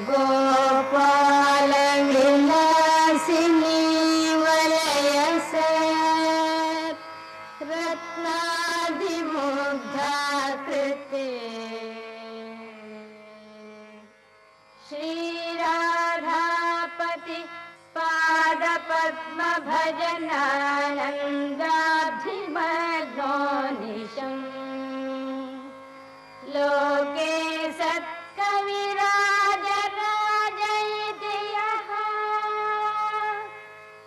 गोपाल विलासिनी वलयस रत्नादिमुग्धाकृते श्रीराधापति पादपद्म भजनानन्दाधिमग्नोनिशम् लोके सत्कविराजराजयति यः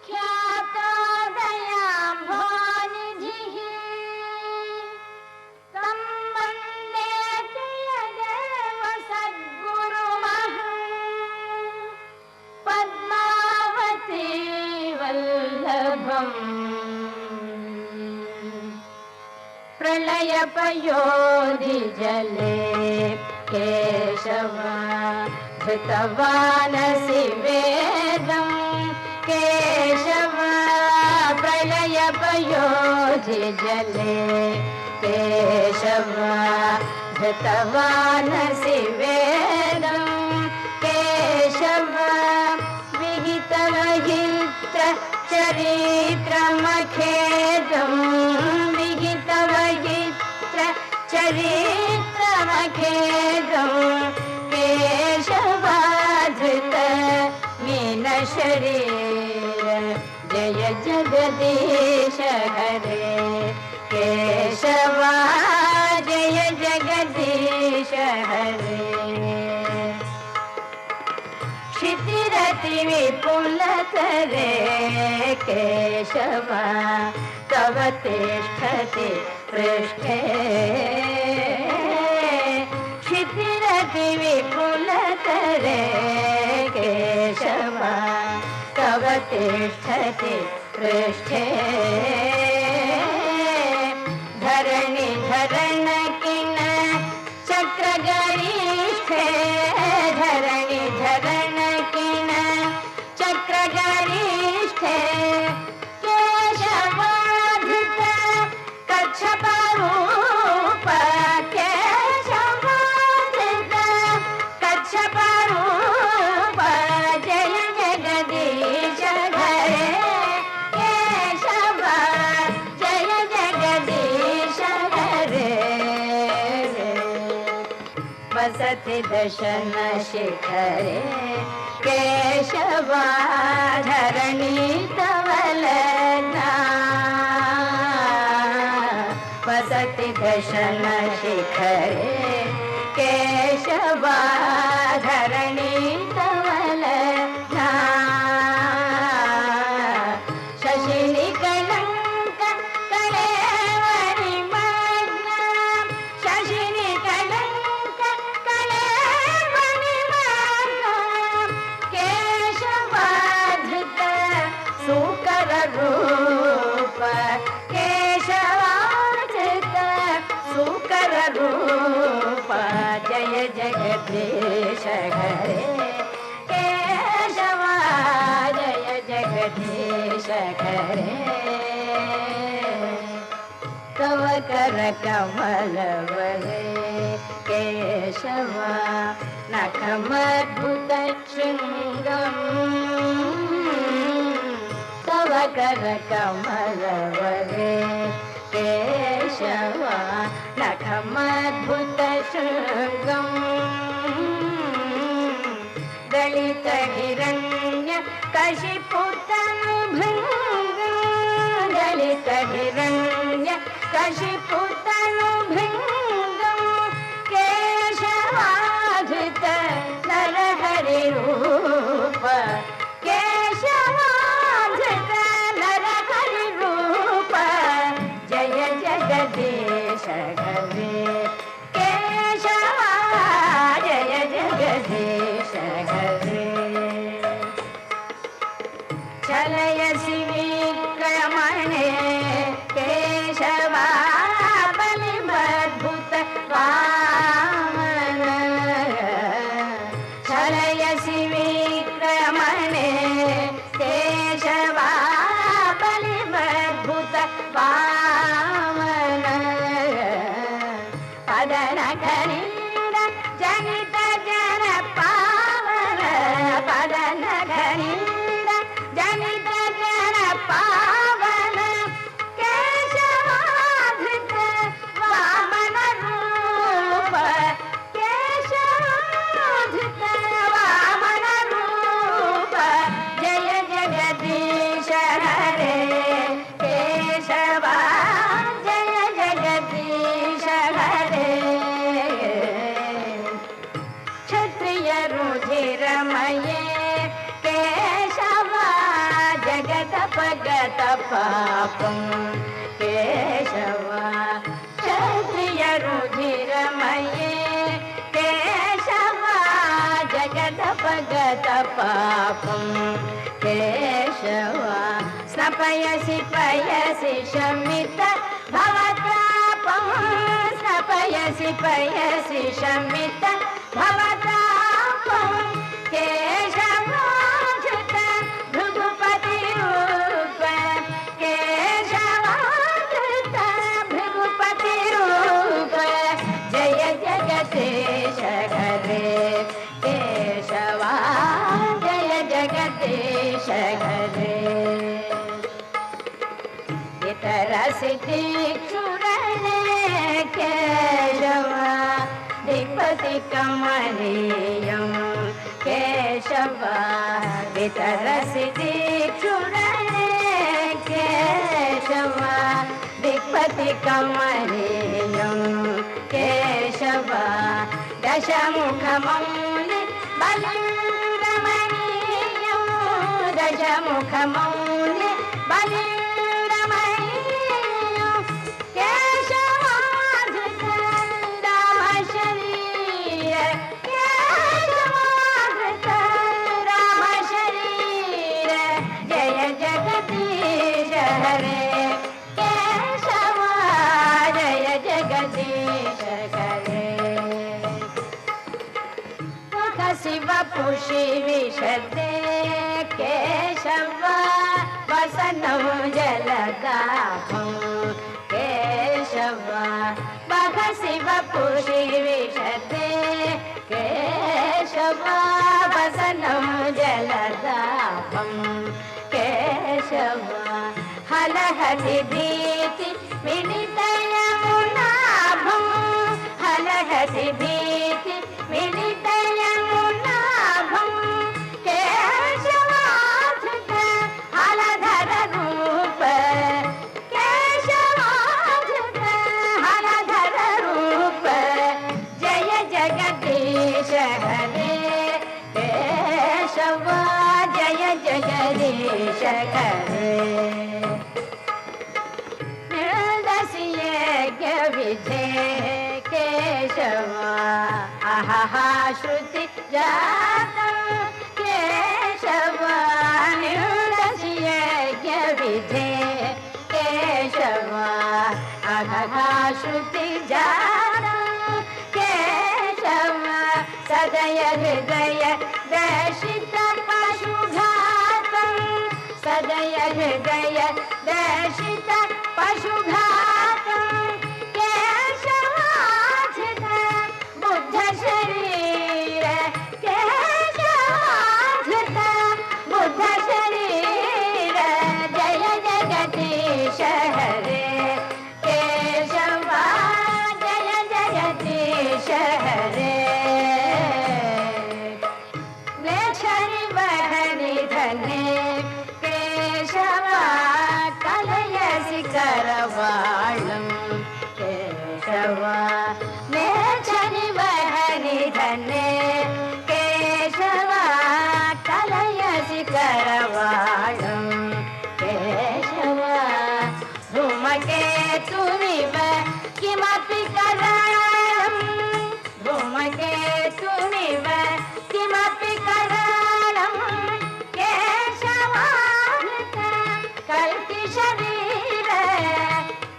ख्यातो दयाम्भोनिधिः तं वन्दे प्रियदेव सद्गुरुमहं पद्मावती वल्लभम् प्रलयपयोधि जले केशव धृतवानसि वेदं केशव प्रलयपयोधि जले केशव धृतवानसि वेदं केशव विहितवहित्र चरित्रमखेदं विहितवहित्र चरित्रमखेदं केशवाधृत मीनशरीर जय जगदीश हरे केशवा जय जगदीश हरे क्षितिरति विपुलतरे केशव तव तिष्ठति पृष्ठे क्षितिरति विपुलतरे केशव तव तिष्ठति पृष्ठे धरणि धरण किन चक्रगरिष्ठे धरणि धरण किन चक्रगरिष्ठे केशवाधृत कच्छपरूप केशवाधृत कच्छपरूप जय जगदीश हरे केशव जय जगदीश हरे वसति दशन शिखरे केशवा धरणी तव लग्ना वसति दशन शिखरे केशवा धरणी तव लग्ना शशिनि कलंक कलेवरि मग्ना शशिनि कलंक कलेवरि मग्ना केशवाधृत सुकर रूप केशवाधृत सुकर रूप जय जगदीश हरे केशवा जय जगदीश हरे तव कर कमल वरे केशवा नखमद्भुत शृंगम् तव कर कमल वरे केशवा नखमद्भुत शृंगम् दलित हिरण्य कशिपुतनुभृङ्गम् दलित हिरण्य कशिपुतनुभृङ्गम् केशवाधृत नरहरि रूप केशवाधृत नरहरि रूप जय जगदीश हरे केशवा जय जगदीश हरे चलयसि विक्रमणे केशवा जगत पापं केशव क्षत्रिय रुधिरमये केशव जगत पगत पापं केशव स्नपयसि पयसि शमित भवतापं स्नपयसि पयसि शमित भवतापं केशवाच्युत भृगुपतिरूप केशवाच्युत भृगुपतिरूप जय जगदीश हरे केशवा जय जगदीश हरे इतरसिद्धीक्षुरणे केशव दिक्पति कमनीयं केशव वितरसिद्धीक्षुरणे केशव दिक्पति कमनीयं केशव दशमुखमौलि बलिरमणीयं दशमुखमौलि बलिरमणीयं केशवाधृत रामशरीर केशवाधृत रामशरीर जय जगदीश हरे केशव जय जगदीश हरे शिव पुषि विशदे केशव वसनं जलदाभं केशव बघ शिव पुषि विशदे केशव वसनं जलदाभं केशव हलहति भीति मिलित यमुनाभं हलहति भीति मिलित यमुनाभं केशवाधृत हलधर रूप केशवाधृत हलधर रूप जय जगदीश हरे केशव जय जगदीश हरे विधे केशव अहहा श्रुति जातं केशव निर्दस्यज्ञ विधे केशव अहहा श्रुति जातं केशव सदय हृदय दर्शित पशुघातं सदय हृदय दर्शित पशुघातं केशवाधृत बुद्ध शरीर केशवाधृत बुद्ध शरीर जय जगदीश हरे केशव जय जगदीश हरे लेच्छरि वहनि धने केशव कलयसि करवाळं केशव लेच्छरि वहनि धने केशव कलयसि करवाळं केशव धूमकेतुमिव किमपि कराळं धूमकेतुमिव किमपि कराळं केशवाधृत कल्किशरीर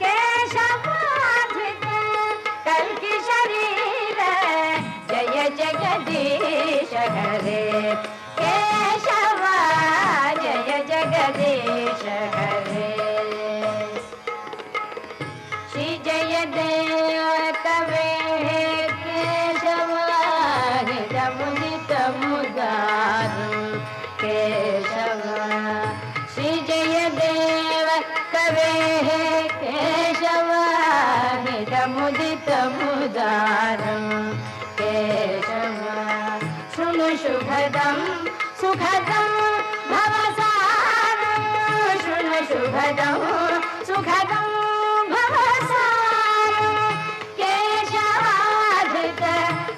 केशवाधृत कल्किशरीर जय जगदीश हरे केशव जय जगदीश हरे श्री जय देव कवे केशव हितमुदित मुदारं केशव श्री जय देव कवे केशव हितमुदित मुदारं केशव शृणु शुभदं सुखदं भवसारं शृणु शुभदं सुखदं भवसारं केशवाधृत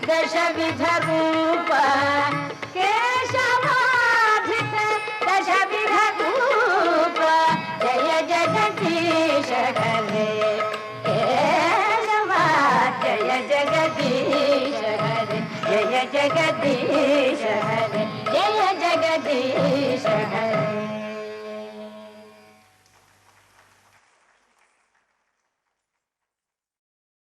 दशविध रूप केशवाधृत दशविध रूप जगदीश हरे जय जगदीश हरे